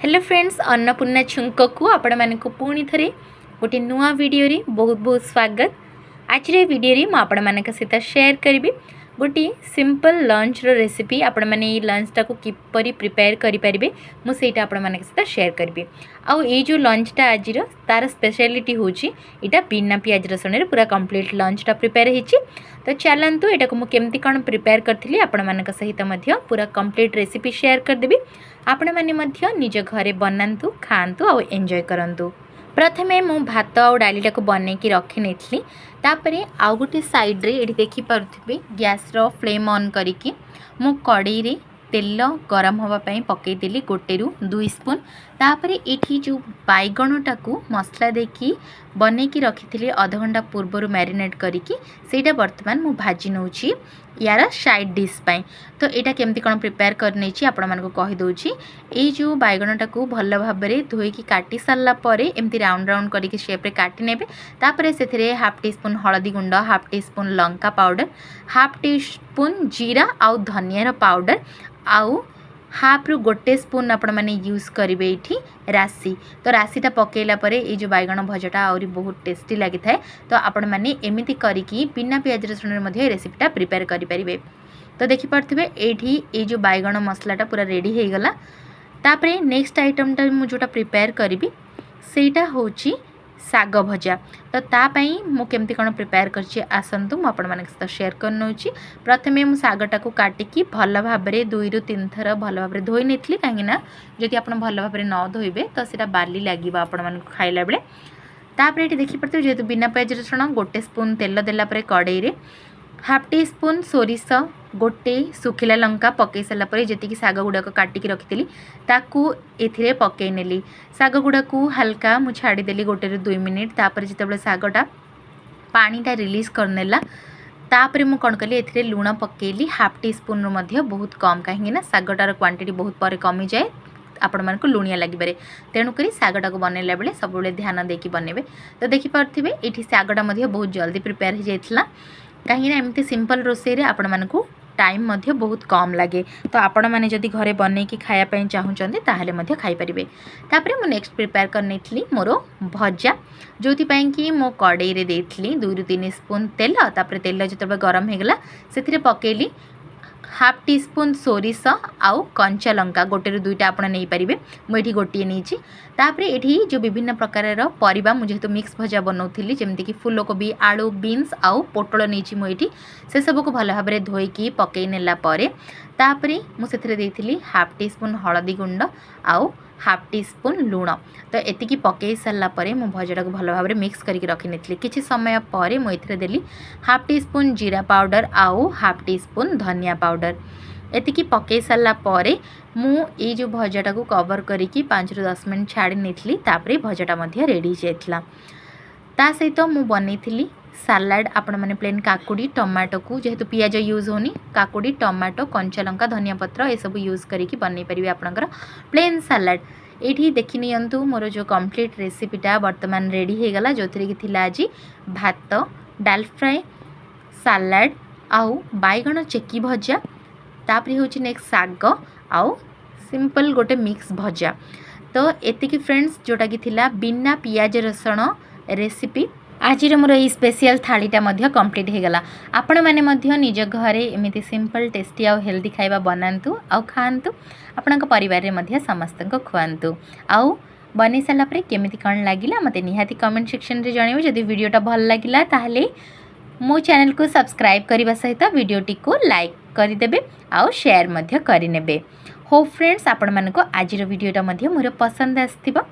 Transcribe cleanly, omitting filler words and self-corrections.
Hello friends, Annapurna छुंक को आपण मानक पुणी थरे गोटे नुआ वीडियो रे बहुत बहुत स्वागत। आज रे वीडियो रे आपण मानक सहित शेयर करी गोटे सिंपल लंच रो रेसिपी। आपण माने ये लंच टाको किपरि प्रिपेयर करि परिबे मु सेटा आपण मानक सहित शेयर करबी। आउ ए जो लंच टा आज रो तार स्पेशलिटी होची इटा बिना प्याज रसुण रे पूरा कंप्लीट लंच टा प्रिपेयर हेची। तो चलंतु एटा को मु केमती कोन प्रिपेयर करथिली आपण मानक सहित मध्य पूरा कंप्लीट रेसिपी शेयर कर देबी। आपण माने मध्य निज घरे बनांतु खांतु और एंजॉय करंतु। प्रथमे मु भात और डालीटा को बनै की रखी नेथली। तापरे आउ गोटे साइड रे एठी देखि पारुथिबे गैस रो फ्लेम ऑन करिकी मु कढ़ाई रे तेल गरम होबा पई पकई देली गोटे रु 2 स्पून। तापरे एठी जो बैगणटा को मसला देकी बनै की रखिथिली आधा घंटा पूर्व मैरिनेट करिकी सेटा वर्तमान मु भाजी नउची यार साइड डिश पाई। तो यहाँ केमती कौन प्रिपेयर करनी आपण मानक कहि दउची। ए जो बैगणटा को भल भाबरे धोईकी काटी सारला परे एमती राउंड राउंड करके शेप रे काटी नेबे। तापरे सेथिरे हाफ टी स्पून हळदी गुंड, हाफ टी स्पून लंका पाउडर, हाफ टी स्पून जीरा आउ धनिया पाउडर आउ हाफ रु गोटे स्पून आपण माने यूज करेंगे ये राशि। तो राशिटा पकेला परे ये जो बैगण भजाटा आहरी बहुत टेस्टी लगी थाए। तो आपण माने एमिति करिकी बिना प्याज रसुण रे रेसिपीटा प्रिपेयर करि परिबे। तो देखि पारथिबे एठी ए जो बैगण मसलाटा पूरा रेडी हो गला। तापरे नेक्स्ट आइटमटा मु जोटा प्रिपेयर करिबी सेटा होची साग भजा। तो तापाई मु केमती कौन प्रिपेयर करछि आसंतु मु आपण मानक सहित शेयर करनौछि। प्रथमे मु सागटा को काटिकी भल भाबरे 2 रु 3 थर भल भाबरे धोई नेथली। काहेकिना जदि आपण भल भाबरे न धोइबे तो सेटा बाली लागिबा आपण मानक खाइला बेले। तापरे एठी देखि पड़ते जेतु बिना प्याज रसुण गोटे स्पून तेल देला परे कढ़ाई रे हाफ टी स्पून सोरिष गोटे सुखिला लंका पकई सारा पर जी साग गुड़ाक काटिकी रखी ताकू एथिरे पकई नेली। साग गुड़ाक हल्का मु छाड़ीदेली गोटे रु 2 मिनिट। तापर जिते सागटा पानीटा रिलीज करनेला तापर मु कौन कली एथिरे लुण पकेली हाफ टी स्पून रु मध्य बहुत कम। कहीं सागटार क्वांटिटी बहुत पर कमी जाए आपण मन को लुणिया लगे। तेणुक सागटा को बनैला बेले सब ध्यान देकी बनइबे। तो देखिपे ये सागटा बहुत जल्दी प्रिपेयर हो जाता कहीं एमती सिंपल रोषे आपण मानकू टाइम मध्य बहुत कम लगे। तो आपण मैंने जदि घरे बनई की खायापी चाहूँगी ताहले मध्य खाई परिबे। तापरे मु नेक्स्ट प्रिपेयर करनी मोर भजा जो कि मो कढ़ाई रे देइथली 2 रु 3 स्पून तेल। तापरे तेल जो गरम हो गला से पकेली हाफ टी स्पून सोरिष आउ कंचा लंका गोटे रु 2टा आपण नहीं पारिबे। मुझे गोटे नहीं। तापरे एठी जो विभिन्न प्रकार परिबा मुझे मिक्स भजा बनाऊली जमती कि फूलकोबी, आलू, बीन्स आउ पोटल नहीं मुझे से सब को भल भाव धोईकी पकई नेला परे तापरे मुझे देइथली हाफ टी स्पून हळदी गुंड आउ हाफ टी स्पून लुण। तो एतिकी पकई सारा पर मु भजाटा को भल भाव मिक्स करके रखी नेथली। किछि समय पर मुझे देली हाफ टी स्पून जीरा पाउडर आउ हाफ टी स्पून धनिया पाउडर। एतिकी पकई सारा पर मु ये जो भजाटा को कवर करके 5 रु 10 मिनट छाड़ी नेथली। तापरे भजाटा मध्य रेडी जाइतला। ता सहित मु बनैथिली सालाड। आपण माने प्लेन काकुड़ी टमाटो को जेहेतु पियाज यूज होनी काकुड़ी टमाटो कंचा लंका धनिया पत्र ये सब यूज करके बनई परिबे आपनकर प्लेन सालाड। एठी देखि नियंतु मोर जो कंप्लीट रेसिपीटा वर्तमान रेडी हो गला जो थी कि आज भात, डाल फ्राए, सालाड आउ बैगण चेकी भजा। तापरे होची नेक्स्ट साग आउ सिंपल गोटे मिक्स भजा। तो एतिकी फ्रेंड्स जोटा कि थिला बिना पियाज रसुण रेसिपी। आज मोर ये स्पेशल थालीटा मध्य कंप्लीट हो गला। आपण माने मध्य निज घरे एमिति सिंपल टेस्टी आउ हेल्दी खाइबा बनांतु आउ खांतु आपणक परिवार रे मध्य समस्त को खुआंतु। आउ बनी सारा पर केमिति कौन लगिला मते निहाती कमेंट सेक्शन रे जणाइबे। जदि वीडियोटा भल लगिला ताहले मो चैनल को सब्सक्राइब करबा सहित वीडियोटी को लाइक करदेबे आउ शेयर मध्य करिनेबे। होप फ्रेंड्स आपण मानको आज वीडियोटा मध्य मोर पसंद आस्थिबा।